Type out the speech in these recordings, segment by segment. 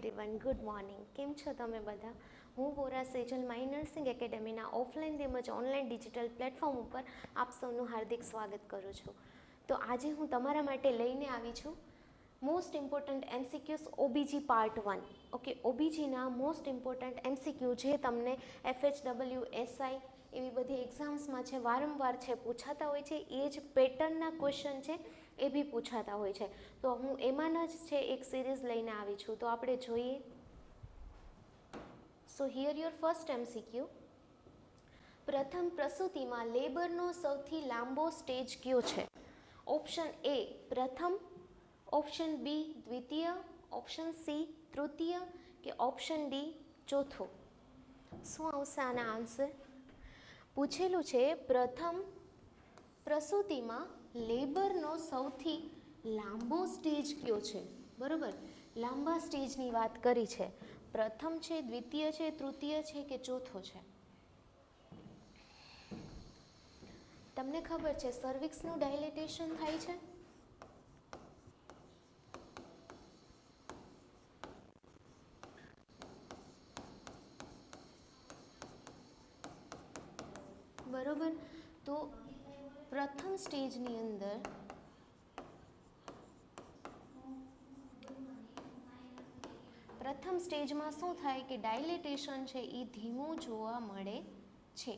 Everyone, good morning. કેમ છો તમે બધા? હું વોરા સેજલ માય નર્સિંગ એકેડેમીના ઓફલાઈન તેમજ ઓનલાઈન ડિજિટલ પ્લેટફોર્મ ઉપર આપ સૌનું હાર્દિક સ્વાગત કરું છું. તો આજે હું તમારા માટે લઈને આવી છું most important MCQs OBG part 1. Okay, ઓબીજીના મોસ્ટ ઇમ્પોર્ટન્ટ એમસીક્યુ જે તમને FHW, SI એવી બધી એક્ઝામ્સમાં છે, વારંવાર છે પૂછાતા હોય છે. એ જ પેટર્નના ક્વેશ્ચન છે, એ બી પૂછાતા હોય છે. તો હું એમાંના જ છે એક સિરીઝ લઈને આવી છું. તો આપણે જોઈએ. સો હિયર યોર ફર્સ્ટ એમસીક્યુ. પ્રથમ પ્રસૂતિમાં લેબરનો સૌથી લાંબો સ્ટેજ કયો છે? ઓપ્શન એ પ્રથમ, ઓપ્શન બી દ્વિતીય, ઓપ્શન સી તૃતીય કે ઓપ્શન ડી ચોથો. શું આવશે આના આન્સર? પૂછેલું છે પ્રથમ પ્રસૂતિમાં લેબરનો સૌથી લાંબો સ્ટેજ કયો છે. બરોબર, લાંબા સ્ટેજની વાત કરી છે. પ્રથમ છે, દ્વિતીય છે, તૃતીય છે કે ચોથો છે? તમને ખબર છે સર્વિક્સનું ડાયલેટેશન થાય છે. બરોબર, તો પ્રથમ સ્ટેજની અંદર પ્રથમ સ્ટેજમાં શું થાય કે ડાયલેટેશન છે એ ધીમું જોવા મળે છે.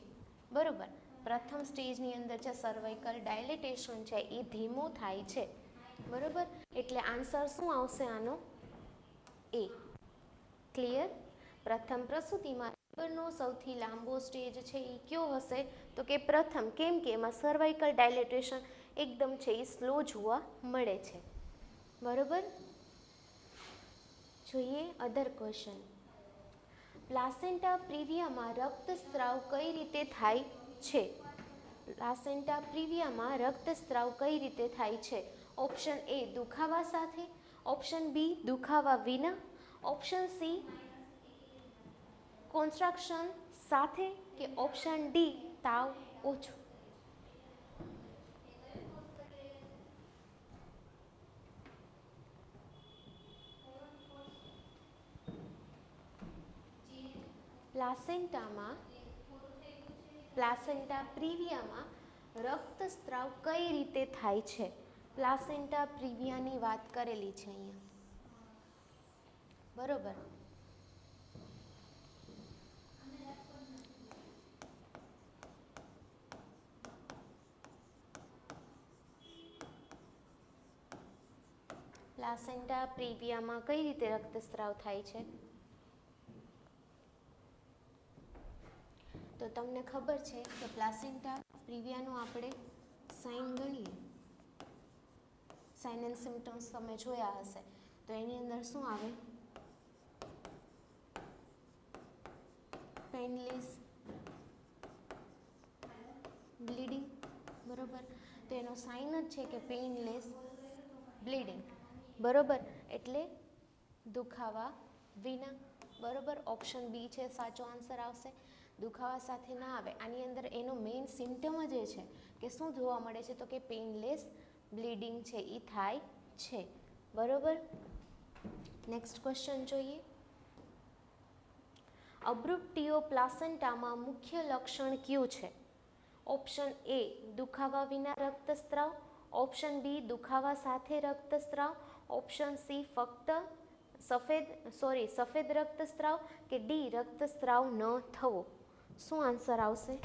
બરોબર, પ્રથમ સ્ટેજની અંદર જે સર્વાઇકલ ડાયલેટેશન છે એ ધીમું થાય છે. બરોબર, એટલે આન્સર શું આવશે આનો? એ. ક્લિયર? પ્રથમ પ્રસૂતિમાં લેબરનો સૌથી લાંબો સ્ટેજ છે એ કયો હશે? તો કે પ્રથમ. કેમ કે એમાં સર્વાઇકલ ડાયલેટેશન એકદમ છે એ સ્લો જોવા મળે છે. બરોબર, જોઈએ અધર ક્વેશ્ચન. પ્લાસેન્ટા પ્રિવિયામાં રક્તસ્રાવ કઈ રીતે થાય છે? પ્લાસેન્ટા પ્રિવિયામાં રક્તસ્રાવ કઈ રીતે થાય છે? ઓપ્શન એ દુખાવા સાથે, ઓપ્શન બી દુખાવા વિના, ઓપ્શન સી કોન્સ્ટ્રક્શન સાથે કે ઓપ્શન ડી તાવ ઓછો. પ્લાસેન્ટા પ્રિવિયામાં રક્તસ્રાવ કઈ રીતે થાય છે? પ્લાસેન્ટા પ્રિવિયાની વાત કરેલી છે અહીંયા. બરોબર, પ્લાસેન્ટા પ્રિવિયામાં કઈ રીતે રક્તસ્રાવ થાય છે? તો તમને ખબર છે કે પ્લાસેન્ટા પ્રિવિયાનું આપણે સાઇન ગણીએ, સાઇન એન્ડ સિમ્ટમ્સ તમે જોયા હશે. તો એની અંદર શું આવે? Painless, bleeding. બરોબર, તો એનો સાઇન જ છે કે પેઇનલેસ બ્લીડિંગ. બરોબર, એટલે દુખાવા વિના. બરોબર, ઓપ્શન બી છે સાચો આન્સર આવશે. દુખાવા સાથે ના આવે. આની અંદર એનો મેઇન સિમ્ટમ જ એ છે કે શું જોવા મળે છે? તો કે પેઇનલેસ બ્લીડિંગ છે એ થાય છે. બરોબર, નેક્સ્ટ ક્વેશ્ચન જોઈએ. અબ્રુપ્ટિયો પ્લાસેન્ટામાં મુખ્ય લક્ષણ કયું છે? ઓપ્શન એ દુખાવા વિના રક્તસ્રાવ, ઓપ્શન બી દુખાવા સાથે રક્તસ્રાવ, ઓપ્શન સી ફક્ત સફેદ રક્તસ્રાવ કે ડી રક્તસ્રાવ ન થવો. શું આન્સર આવશે?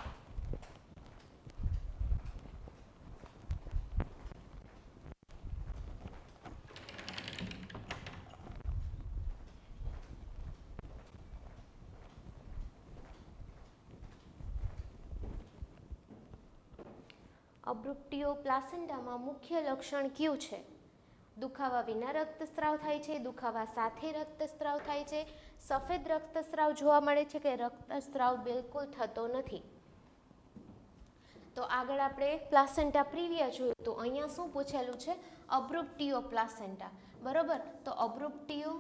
અબ્રુપ્ટિયો પ્લાસેન્ટામાં મુખ્ય લક્ષણ કયું છે? દુખાવા વિના રક્તસ્રાવ થાય છે, દુખાવા સાથે રક્તસ્રાવ થાય છે, સફેદ રક્તસ્રાવ જોવા મળે છે કે રક્તસ્રાવ બિલકુલ થતો નથી. તો આગળ આપણે પ્લાસેન્ટા પ્રિવિયા જોયું. તો અહીંયા શું પૂછેલું છે? અબ્રુપ્ટિયો પ્લાસેન્ટા. બરોબર, તો અબ્રુપ્ટિયો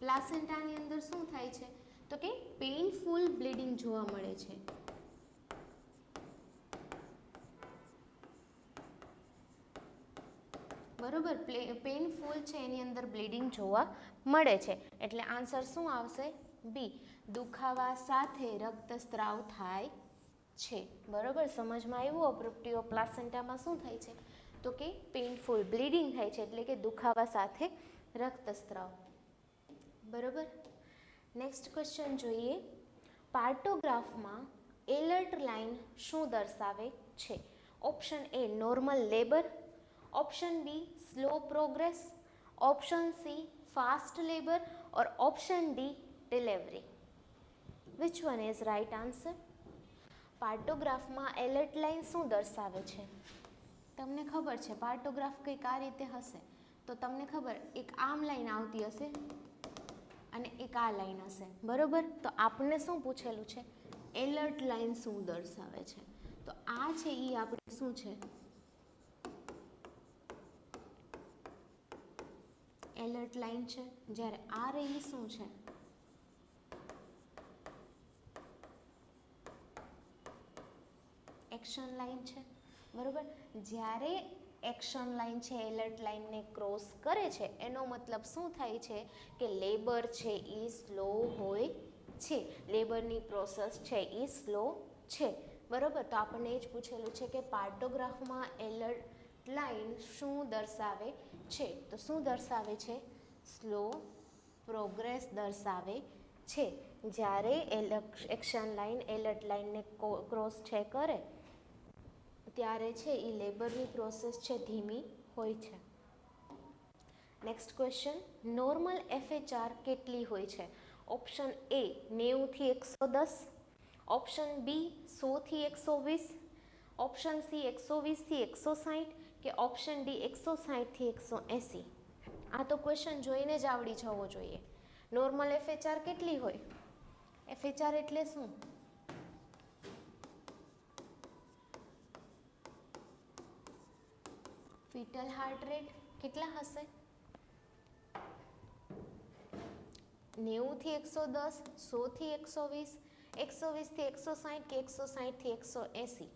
પ્લાસેન્ટાની અંદર શું થાય છે? તો કે પેઇનફુલ બ્લીડિંગ જોવા મળે છે. બરોબર, પેઇનફુલ છે એની અંદર બ્લીડિંગ જોવા મળે છે, એટલે આન્સર શું આવશે? બી, દુખાવા સાથે રક્તસ્રાવ થાય છે. બરોબર, સમજમાં આવ્યું? અબ્રુપ્ટિયો પ્લાસેન્ટામાં શું થાય છે? તો કે પેઇનફુલ બ્લીડિંગ થાય છે, એટલે કે દુખાવા સાથે રક્તસ્રાવ. બરોબર, નેક્સ્ટ ક્વેશ્ચન જોઈએ. પાર્ટોગ્રાફમાં એલર્ટ લાઇન શું દર્શાવે છે? Option A normal labour, option B slow progress, option C fast labour or option D delivery. Which one is right answer? પાર્ટોગ્રાફમાં એલર્ટ લાઇન શું દર્શાવે છે? તમને ખબર છે પાર્ટોગ્રાફ કંઈક આ રીતે હશે, તો તમને ખબર એક આમ લાઈન આવતી હશે અને એક આ લાઈન હશે. બરોબર, તો આપણને શું પૂછેલું છે? એલર્ટ લાઇન શું દર્શાવે છે? તો આ છે એ આપણે શું છે? એલર્ટ લાઇન છે. જ્યારે આ રહી શું છે? એક્શન લાઇન છે. બરોબર, જ્યારે એક્શન લાઇન છે એલર્ટ લાઇનને ક્રોસ કરે છે એનો મતલબ શું થાય છે? કે લેબર છે એ સ્લો હોય છે, લેબરની પ્રોસેસ છે એ સ્લો છે. બરોબર, તો આપણને એ જ પૂછેલું છે કે પાર્ટોગ્રાફમાં એલર્ટ લાઇન શું દર્શાવે છે? તો શું દર્શાવે છે? સ્લો પ્રોગ્રેસ દર્શાવે છે. જ્યારે એક્શન લાઇન એલર્ટ લાઇનને ક્રોસ છે કરે ત્યારે છે એ લેબરની પ્રોસેસ છે ધીમી હોય છે. નેક્સ્ટ ક્વેશ્ચન, નોર્મલ FHR કેટલી હોય છે? ઓપ્શન એ 90 થી 110, ઓપ્શન બી 100 થી 120, ઓપ્શન સી 120 થી 160 કે ઓપ્શન ડી 160 થી 180. આ તો ક્વેશ્ચન જોઈને જ આવડી જવો જોઈએ. નોર્મલ FHR કેટલી હોય? FHR એટલે શું? ફીટલ હાર્ટ રેટ કેટલા હશે? 90 થી 110, 100 થી 120, 120 થી 160 કે 160 થી 180.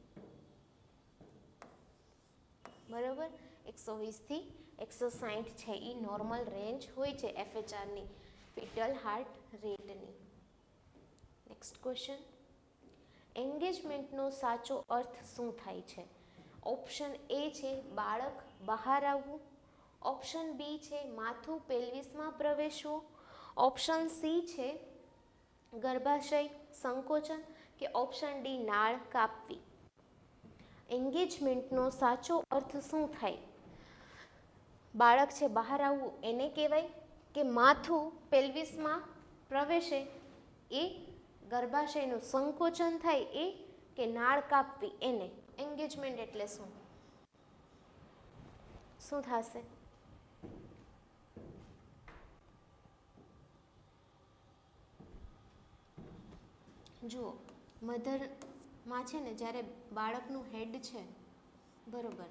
બરોબર, 120 થી 160 છે એ નોર્મલ રેન્જ હોય છે FHRની, ફીટલ હાર્ટ રેટની. નેક્સ્ટ ક્વેશ્ચન, એન્ગેજમેન્ટનો સાચો અર્થ શું થાય છે? ઓપ્શન એ છે બાળક બહાર આવવું, ઓપ્શન બી છે માથું પેલ્વિસમાં પ્રવેશવું, ઓપ્શન સી છે ગર્ભાશય સંકોચન કે ઓપ્શન ડી નાળ કાપવી. એન્ગેજમેન્ટનો સાચો અર્થ શું થાય? બાળક છે બહાર આવવું એને કહેવાય, કે માથું પેલ્વિસમાં પ્રવેશે એ, ગર્ભાશયનું સંકોચન થાય એ, કે નાળ કાપવી એને? એન્ગેજમેન્ટ એટલે શું? શું થશે? જુઓ, મધરમાં છે ને જ્યારે બાળકનું હેડ છે, બરોબર,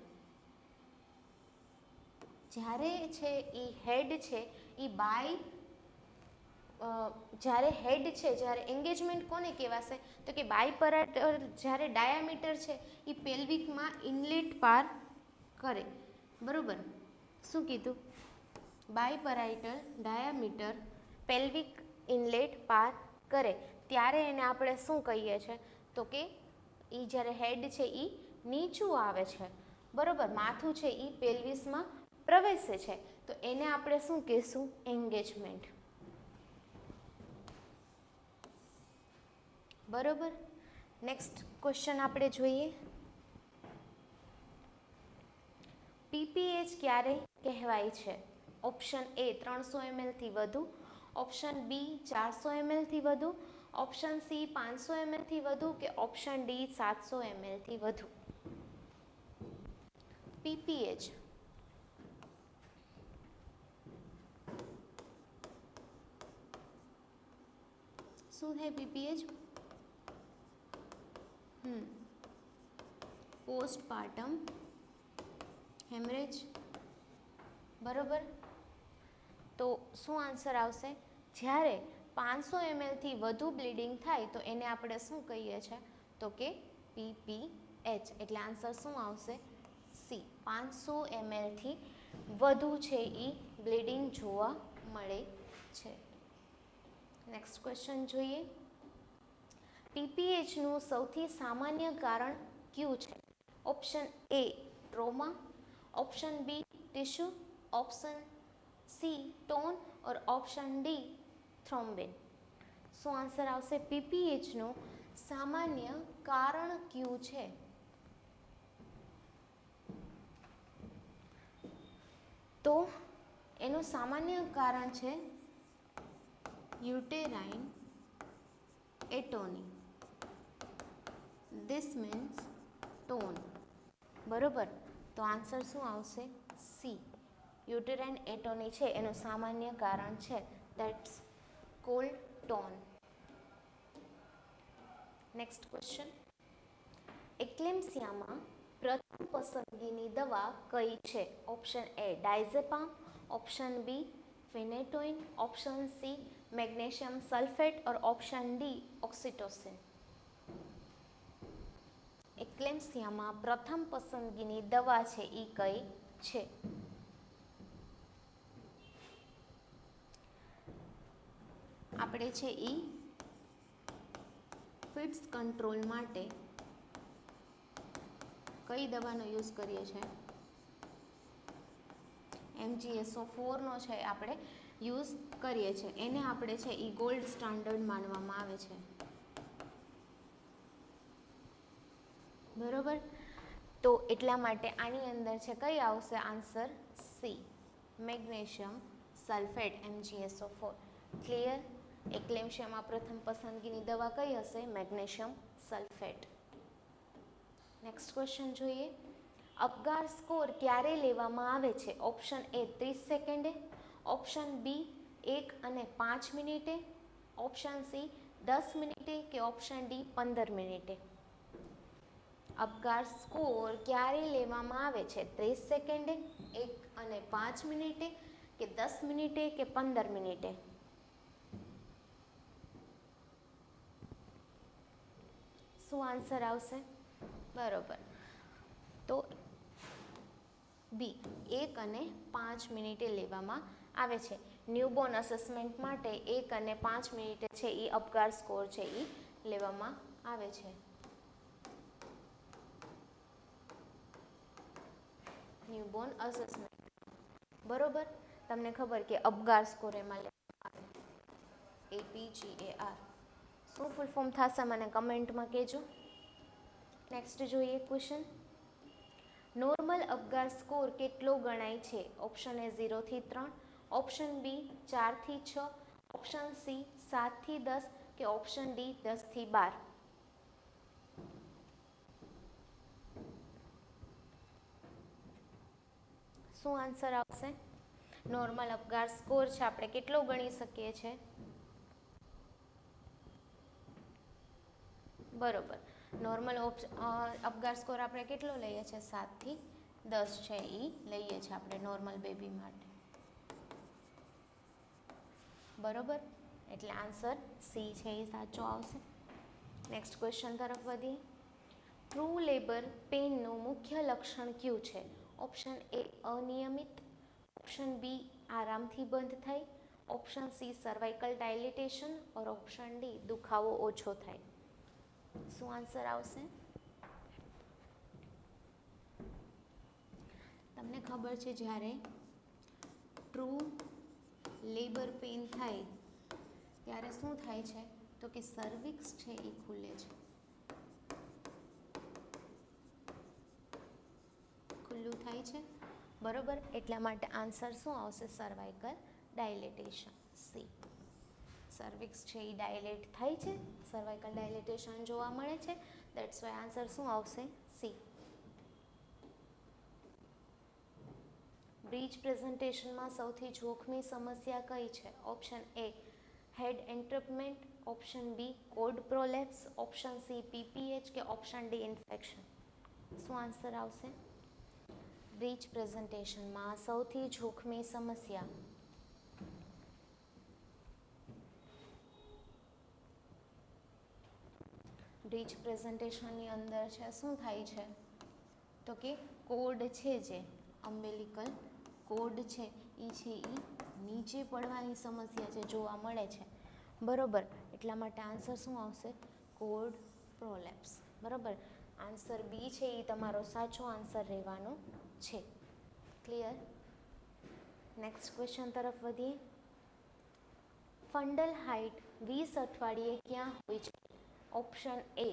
જ્યારે છે એ હેડ છે એ જ્યારે હેડ છે, જ્યારે એન્ગેજમેન્ટ કોને કહેવાશે? તો કે બાયપરાઇટલ, જ્યારે ડાયામીટર છે એ પેલ્વિકમાં ઇનલેટ પાર કરે. બરોબર, શું કીધું? બાયપરાઇટલ ડાયામીટર પેલ્વિક ઇનલેટ પાર કરે ત્યારે એને આપણે શું કહીએ છીએ? તો કે એ જ્યારે હેડ છે એ નીચું આવે છે, બરોબર, માથું છે એ પેલ્વિસમાં પ્રવેશે છે, તો એને આપણે શું કહેશું? એન્ગેજમેન્ટ. બરોબર, નેક્સ્ટ ક્વેશ્ચન આપણે જોઈએ. PPH ક્યારે કહેવાય છે? ઓપ્શન એ 300 ml થી વધુ, ઓપ્શન બી 400 ml થી વધુ, ઓપ્શન સી 500 ml થી વધુ કે ઓપ્શન ડી 700 ml થી વધુ. PPH શું થાય? PPH postpartum haemorrhage. બરોબર, તો શું આન્સર આવશે? જ્યારે 500 ml થી વધુ બ્લીડિંગ થાય તો એને આપણે શું કહીએ છીએ? તો કે PPH. એટલે આન્સર શું આવશે? સી, 500 ml થી વધુ છે એ બ્લીડિંગ જોવા મળે છે. નેક્સ્ટ ક્વેશ્ચન જોઈએ. પીપીએચનું સૌથી સામાન્ય કારણ કયું છે? Option A trauma, option B tissue, option C tone or option D thrombin. શું આન્સર આવશે? પીપીએચનું સામાન્ય કારણ કયું છે? તો એનું સામાન્ય કારણ છે uterine atony. This means tone. બરોબર, તો આન્સર શું આવશે? સી. યુટેરાઇન એટોની છે એનું સામાન્ય કારણ છે that's called tone. Next question. એક્લેમ્સિયામાં પ્રથમ પસંદગીની દવા કઈ છે? Option A diazepam, option B phenytoin, option C magnesium sulphate or option D oxytocin. એક્લેમ્સિયામાં પ્રથમ પસંદગીની દવા છે એ કઈ છે? આપણે છે એ ફિટ્સ કંટ્રોલ માટે કઈ દવાનો યુઝ કરીએ છીએ? MgSO4નો છે આપણે યુઝ કરીએ છીએ. એને આપણે છે એ ગોલ્ડ સ્ટાન્ડર્ડ માનવામાં આવે છે. બરોબર, તો એટલા માટે આની અંદર છે કઈ આવશે answer? C magnesium sulphate MgSO4. Clear? એક્લેમ્સિયામાં પ્રથમ પસંદગીની દવા કઈ હશે? Magnesium sulphate. નેક્સ્ટ ક્વેશ્ચન જોઈએ. અપગાર સ્કોર ક્યારે લેવામાં આવે છે? ઓપ્શન એ 30 સેકન્ડે, ઓપ્શન બી 1 અને 5 મિનિટે, ઓપ્શન સી 10 મિનિટે કે ઓપ્શન ડી 15 મિનિટે. અપગાર સ્કોર ક્યારે લેવામાં આવે છે? 30 સેકન્ડે, 1 અને 5 મિનિટે કે 10 મિનિટે કે 15 મિનિટે? શું આન્સર આવશે? બરોબર, તો બી 1 અને 5 મિનિટે લેવામાં આવે છે. ન્યૂબોર્ન અસેસમેન્ટ માટે 1 અને 5 મિનિટે છે એ અપગાર સ્કોર છે એ લેવામાં આવે છે. Newborn assessment. બરોબર, તમને ખબર કે અપગાર સ્કોર એમાં લેવામાં આવે. APGAR. શું ફૂલ ફોર્મ થશે મને કમેન્ટમાં કહેજો. નેક્સ્ટ જોઈએ ક્વેશ્ચન. નોર્મલ અપગાર સ્કોર કેટલો ગણાય છે? ઓપ્શન એ 0 થી 3, ઓપ્શન બી 4 થી 6, ઓપ્શન સી 7 થી 10 કે ઓપ્શન ડી 10 થી 12. શું આન્સર આવશે? નોર્મલ અપગાર સ્કોર છે આપણે કેટલો ગણી શકીએ છીએ? બરોબર, નોર્મલ અપગાર સ્કોર આપણે કેટલો લઈએ છીએ? 7 થી 10 છે એ લઈએ છીએ આપણે નોર્મલ બેબી માટે. બરોબર, એટલે આન્સર સી છે એ સાચો આવશે. નેક્સ્ટ ક્વેશ્ચન તરફ વધીએ. ટ્રુ લેબર પેઇનનું મુખ્ય લક્ષણ કયું છે? ઓપ્શન એ અનિયમિત, ઓપ્શન બી આરામથી બંધ થાય, ઓપ્શન સી સર્વાઇકલ ડાયલિટેશન ઓર ઓપ્શન ડી દુખાવો ઓછો થાય. શું આન્સર આવશે? તમને ખબર છે જ્યારે ટ્રુ લેબર પેઇન થાય ત્યારે શું થાય છે? તો કે સર્વિક્સ છે એ ખુલે છે. ખુલ્લું થાય છે. બરોબર, એટલા માટે આન્સર શું આવશે? Cervical ડાયલિટેશન, C. સર્વિક્સ છે એ ડાયલેટ થાય છે, સર્વાઇકલ ડાયલિટેશન જોવા મળે છે. દેટ્સ વાય આન્સર શું આવશે? સી. બ્રીચ પ્રેઝન્ટેશનમાં સૌથી જોખમી સમસ્યા કઈ છે? Option A head entrapment, option B cord prolapse, option C PPH કે ઓપ્શન ડી ઇન્ફેક્શન. શું આન્સર આવશે? બ્રીચ પ્રેઝન્ટેશનમાં સૌથી જોખમી સમસ્યા. બ્રીચ પ્રેઝન્ટેશનની અંદર છે શું થાય છે? તો કે કોડ છે જે અમ્બેલિકલ કોડ છે એ નીચે પડવાની સમસ્યા છે જોવા મળે છે, બરોબર. એટલા માટે આન્સર શું આવશે? કોડ પ્રોલેપ્સ, બરોબર. આન્સર બી છે એ તમારો સાચો આન્સર રહેવાનો છે. ક્લિયર? નેક્સ્ટ ક્વેશ્ચન તરફ વધીએ. ફંડલ હાઇટ 20 અઠવાડિયે ક્યાં હોય છે? ઓપ્શન એ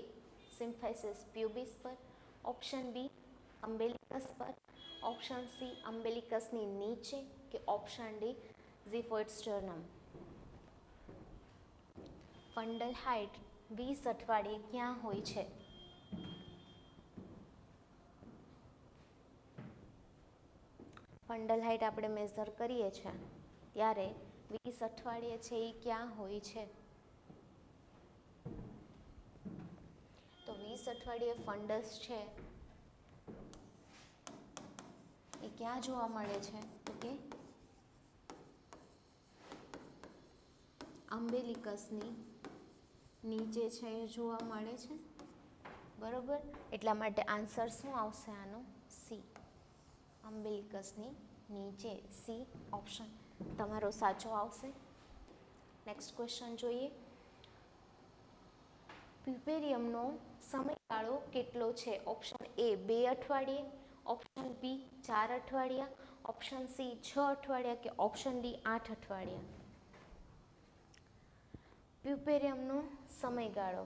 સિમ્ફાઇસિસ પ્યુબિસ પર, ઓપ્શન બી અમ્બેલિકસ પર, ઓપ્શન સી અમ્બેલિકસની નીચે, કે ઓપ્શન ડી ઝિફોઇડ સ્ટર્નમ. ફંડલ હાઇટ 20 અઠવાડિયે ક્યાં હોય છે? ફંડલ હાઇટ આપણે મેઝર કરીએ છીએ ત્યારે 20 અઠવાડિયે છે એ ક્યાં હોય છે? તો 20 અઠવાડિયે ફંડસ છે એ ક્યાં જોવા મળે છે? તો કે અમ્બેલિકસની નીચે છે એ જોવા મળે છે, બરોબર. એટલા માટે આન્સર શું આવશે આનો? સી, અમ્બેલિકસની નીચે. સી ઓપ્શન તમારો સાચો આવશે. નેક્સ્ટ ક્વેશ્ચન જોઈએ. પ્યુપેરિયમનો સમયગાળો કેટલો છે? ઓપ્શન એ 2 અઠવાડિયે, ઓપ્શન બી 4 અઠવાડિયા, ઓપ્શન સી 6 અઠવાડિયા, કે ઓપ્શન ડી 8 અઠવાડિયા. પ્યુપેરિયમનો સમયગાળો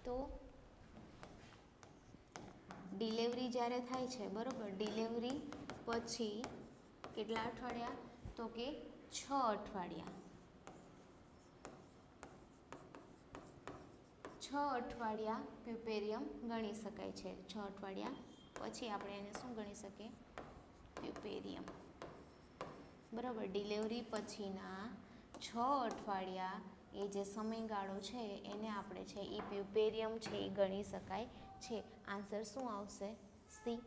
તો ડિલિવરી જ્યારે થાય છે, બરોબર, ડિલિવરી પછી કેટલા અઠવાડિયા? તો કે 6 અઠવાડિયા. 6 અઠવાડિયા પ્યુપેરિયમ ગણી શકાય છે. 6 અઠવાડિયા પછી આપણે એને શું ગણી શકીએ? પ્યુપેરિયમ, બરાબર. ડિલિવરી પછીના 6 અઠવાડિયા એ જે સમયગાળો છે એને આપણે છે એ પ્યુપેરિયમ છે એ ગણી શકાય છે. આન્સર શું આવશે? સી,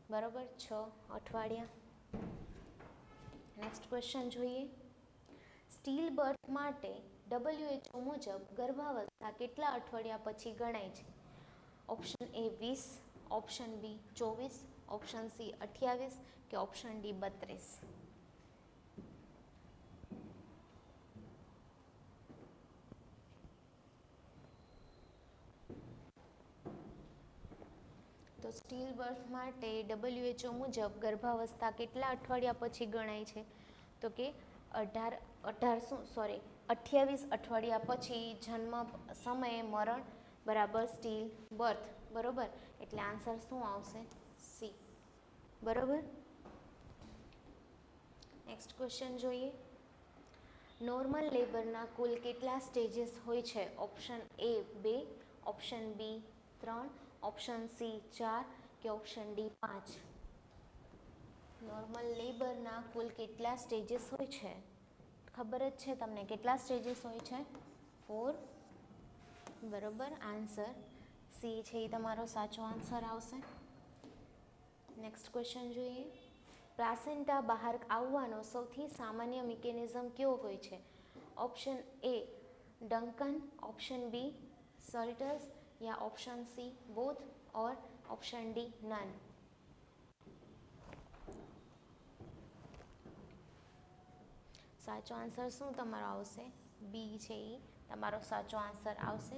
બરાબર, 6 અઠવાડિયા. નેક્સ્ટ ક્વેશ્ચન જોઈએ. સ્ટીલ બર્થ માટે WHO મુજબ ગર્ભાવસ્થા કેટલા અઠવાડિયા પછી ગણાય છે? Option A 20, option B 24, option C 28, કે ઓપ્શન ડી 32. તો સ્ટીલ બર્થ માટે WHO મુજબ ગર્ભાવસ્થા કેટલા અઠવાડિયા પછી ગણાય છે? તો કે 28 અઠવાડિયા પછી જન્મ સમયે મરણ બરાબર સ્ટીલ બર્થ, બરોબર. એટલે આન્સર શું આવશે? સી, બરોબર. નેક્સ્ટ ક્વેશ્ચન જોઈએ. નોર્મલ લેબરના કુલ કેટલા સ્ટેજીસ હોય છે? Option A 2, option B 3, option C 4, કે ઓપ્શન ડી 5. નોર્મલ લેબરના કુલ કેટલા સ્ટેજીસ હોય છે? ખબર જ છે તમને કેટલા સ્ટેજીસ હોય છે? 4, બરોબર. આન્સર સી છે એ તમારો સાચો આન્સર આવશે. નેક્સ્ટ ક્વેશ્ચન જોઈએ. પ્લાસેન્ટા બહાર આવવાનો સૌથી સામાન્ય મિકેનિઝમ કયો હોય છે? Option A Duncan, option B Schultze's, યા option C both, or option D none. સાચો આન્સર શું તમારો આવશે? બી છે એ તમારો સાચો આન્સર આવશે.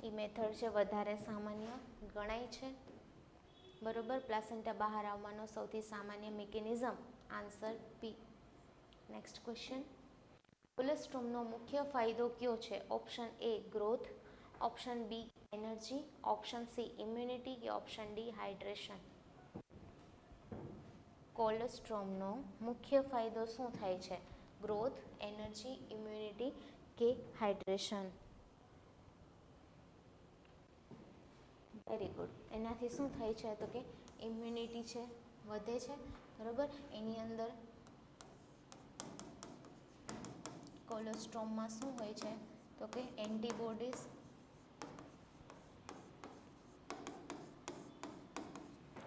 એ મેથડ છે વધારે સામાન્ય ગણાય છે, બરોબર. પ્લાસેન્ટા બહાર આવવાનો સૌથી સામાન્ય mechanism answer B. Next question. કોલેસ્ટ્રોમનો મુખ્ય ફાયદો કયો છે? Option A growth, option B energy, option C immunity, કે ઓપ્શન ડી હાઇડ્રેશન. કોલેસ્ટ્રોમનો મુખ્ય ફાયદો શું થાય છે? ગ્રોથ, એનર્જી, ઇમ્યુનિટી, કે હાઇડ્રેશન. Very good. એનાથી શું થાય છે? તો કે ઇમ્યુનિટી છે વધે છે, બરાબર. એની અંદર કોલેસ્ટ્રોમમાં શું હોય છે? તો કે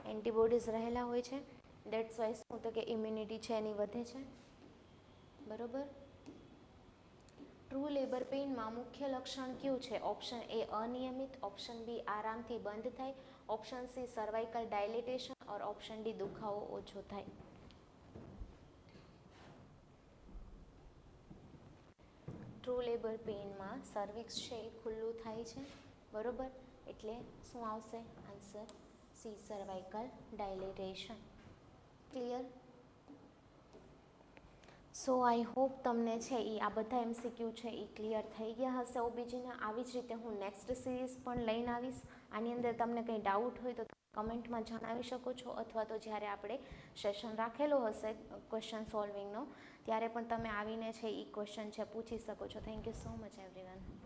એન્ટીબોડીઝ રહેલા હોય છે. દેટ્સ વાય શું? તો કે ઇમ્યુનિટી છે એની વધે છે, બરાબર. ટ્રુ લેબર પેઇનમાં મુખ્ય લક્ષણ કયું છે? ઓપ્શન એ અનિયમિત, ઓપ્શન બી આરામથી બંધ થાય, ऑप्शन सी सर्वाइकल डायलिटेशन और ऑप्शन डी दुखाવો ઓછો થાય. ટ્રુ લેબર પેઇનમાં સર્વિક્સ છે એ ખુલ્લું થાય છે, બરોબર, એટલે શું આવશે answer C cervical dilatation. Clear? So I hope તમને છે એ આ બધા એમસીક્યુ છે એ ક્લિયર થઈ ગયા હશે ઓબીજીના. આવી જ રીતે હું નેક્સ્ટ સિરીઝ પણ લઈને આવીશ. આની અંદર તમને કંઈ ડાઉટ હોય તો કમેન્ટમાં જણાવી શકો છો, અથવા તો જ્યારે આપણે સેશન રાખેલો હશે ક્વેશ્ચન સોલ્વિંગનો ત્યારે પણ તમે આવીને છે એ ક્વેશ્ચન છે પૂછી શકો છો. Thank you so much everyone.